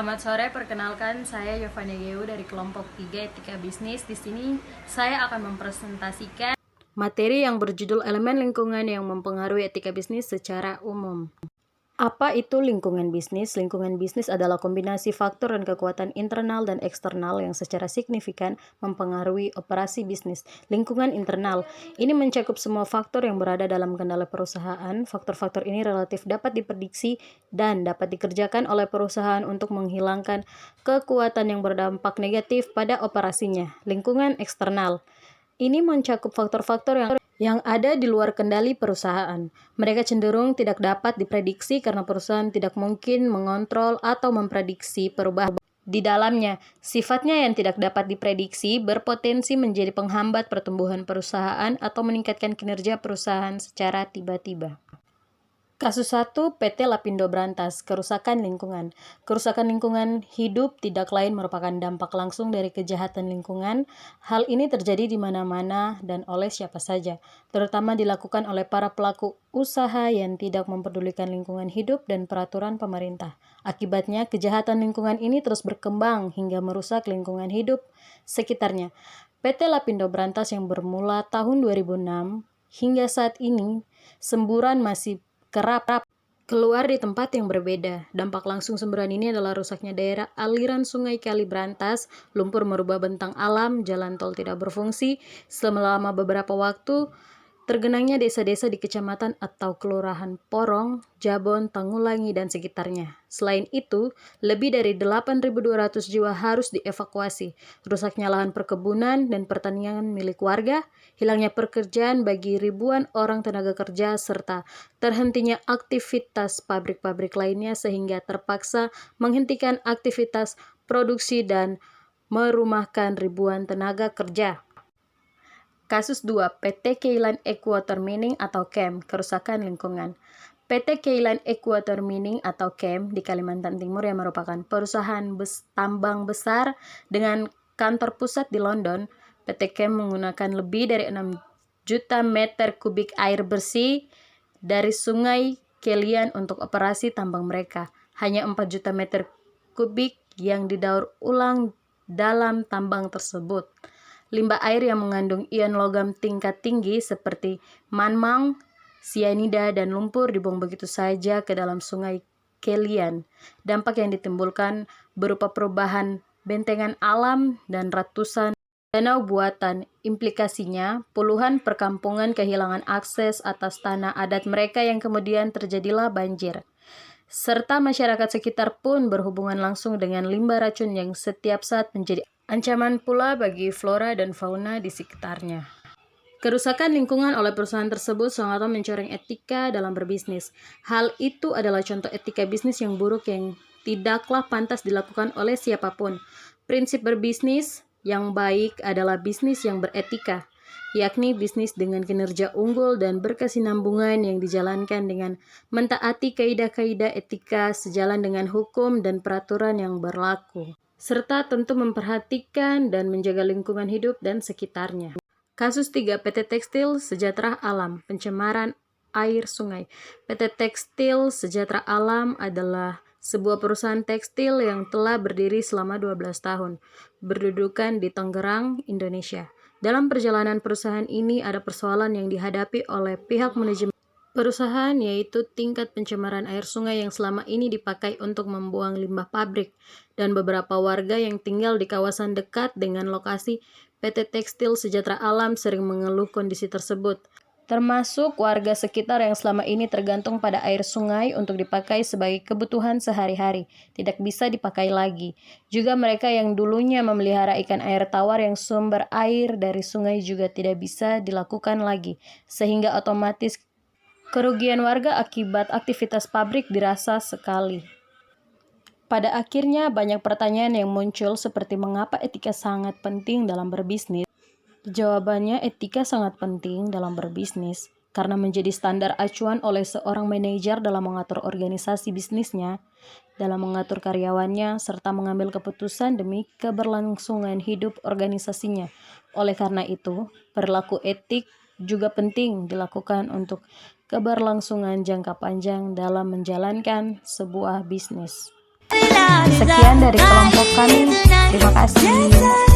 Selamat sore, perkenalkan saya Yovania Geu dari kelompok 3 Etika Bisnis. Di sini saya akan mempresentasikan materi yang berjudul elemen lingkungan yang mempengaruhi etika bisnis secara umum. Apa itu lingkungan bisnis? Lingkungan bisnis adalah kombinasi faktor dan kekuatan internal dan eksternal yang secara signifikan mempengaruhi operasi bisnis. Lingkungan internal ini mencakup semua faktor yang berada dalam kendali perusahaan. Faktor-faktor ini relatif dapat diprediksi dan dapat dikerjakan oleh perusahaan untuk menghilangkan kekuatan yang berdampak negatif pada operasinya. Lingkungan eksternal ini mencakup faktor-faktor yang ada di luar kendali perusahaan. Mereka cenderung tidak dapat diprediksi karena perusahaan tidak mungkin mengontrol atau memprediksi perubahan di dalamnya. Sifatnya yang tidak dapat diprediksi berpotensi menjadi penghambat pertumbuhan perusahaan atau meningkatkan kinerja perusahaan secara tiba-tiba. Kasus 1, PT Lapindo Brantas, kerusakan lingkungan. Kerusakan lingkungan hidup tidak lain merupakan dampak langsung dari kejahatan lingkungan. Hal ini terjadi di mana-mana dan oleh siapa saja, terutama dilakukan oleh para pelaku usaha yang tidak mempedulikan lingkungan hidup dan peraturan pemerintah. Akibatnya, kejahatan lingkungan ini terus berkembang hingga merusak lingkungan hidup sekitarnya. PT Lapindo Brantas yang bermula tahun 2006 hingga saat ini, semburan masih kerap keluar di tempat yang berbeda. Dampak langsung semburan ini adalah rusaknya daerah aliran sungai Kali Brantas, lumpur merubah bentang alam, jalan tol tidak berfungsi selama beberapa waktu, tergenangnya desa-desa di kecamatan atau kelurahan Porong, Jabon, Tangulangi, dan sekitarnya. Selain itu, lebih dari 8.200 jiwa harus dievakuasi. Rusaknya lahan perkebunan dan pertanian milik warga, hilangnya pekerjaan bagi ribuan orang tenaga kerja, serta terhentinya aktivitas pabrik-pabrik lainnya sehingga terpaksa menghentikan aktivitas produksi dan merumahkan ribuan tenaga kerja. Kasus 2, PT Keilan Equator Mining atau KEM, kerusakan lingkungan. PT Keilan Equator Mining atau KEM di Kalimantan Timur yang merupakan perusahaan tambang besar dengan kantor pusat di London. PT KEM menggunakan lebih dari 6 juta meter kubik air bersih dari sungai Kelian untuk operasi tambang mereka. Hanya 4 juta meter kubik yang didaur ulang dalam tambang tersebut. Limbah air yang mengandung ion logam tingkat tinggi seperti manmang, sianida, dan lumpur dibuang begitu saja ke dalam sungai Kelian. Dampak yang ditimbulkan berupa perubahan bentengan alam dan ratusan danau buatan. Implikasinya, puluhan perkampungan kehilangan akses atas tanah adat mereka yang kemudian terjadilah banjir. Serta masyarakat sekitar pun berhubungan langsung dengan limbah racun yang setiap saat menjadi ancaman pula bagi flora dan fauna di sekitarnya. Kerusakan lingkungan oleh perusahaan tersebut sangatlah mencoreng etika dalam berbisnis. Hal itu adalah contoh etika bisnis yang buruk yang tidaklah pantas dilakukan oleh siapapun. Prinsip berbisnis yang baik adalah bisnis yang beretika, yakni bisnis dengan kinerja unggul dan berkesinambungan yang dijalankan dengan mentaati kaidah-kaidah etika sejalan dengan hukum dan peraturan yang berlaku, serta tentu memperhatikan dan menjaga lingkungan hidup dan sekitarnya. Kasus 3, PT Tekstil Sejahtera Alam, pencemaran air sungai. PT Tekstil Sejahtera Alam adalah sebuah perusahaan tekstil yang telah berdiri selama 12 tahun, berdudukan di Tangerang, Indonesia. Dalam perjalanan perusahaan ini ada persoalan yang dihadapi oleh pihak manajemen perusahaan, yaitu tingkat pencemaran air sungai yang selama ini dipakai untuk membuang limbah pabrik, dan beberapa warga yang tinggal di kawasan dekat dengan lokasi PT Tekstil Sejahtera Alam sering mengeluh kondisi tersebut, termasuk warga sekitar yang selama ini tergantung pada air sungai untuk dipakai sebagai kebutuhan sehari-hari, tidak bisa dipakai lagi. Juga mereka yang dulunya memelihara ikan air tawar yang sumber air dari sungai juga tidak bisa dilakukan lagi, sehingga otomatis kerugian warga akibat aktivitas pabrik dirasa sekali. Pada akhirnya banyak pertanyaan yang muncul seperti mengapa etika sangat penting dalam berbisnis. Jawabannya, etika sangat penting dalam berbisnis karena menjadi standar acuan oleh seorang manajer dalam mengatur organisasi bisnisnya, dalam mengatur karyawannya, serta mengambil keputusan demi keberlangsungan hidup organisasinya. Oleh karena itu, perilaku etik juga penting dilakukan untuk keberlangsungan jangka panjang dalam menjalankan sebuah bisnis. Sekian dari kelompok kami. Terima kasih.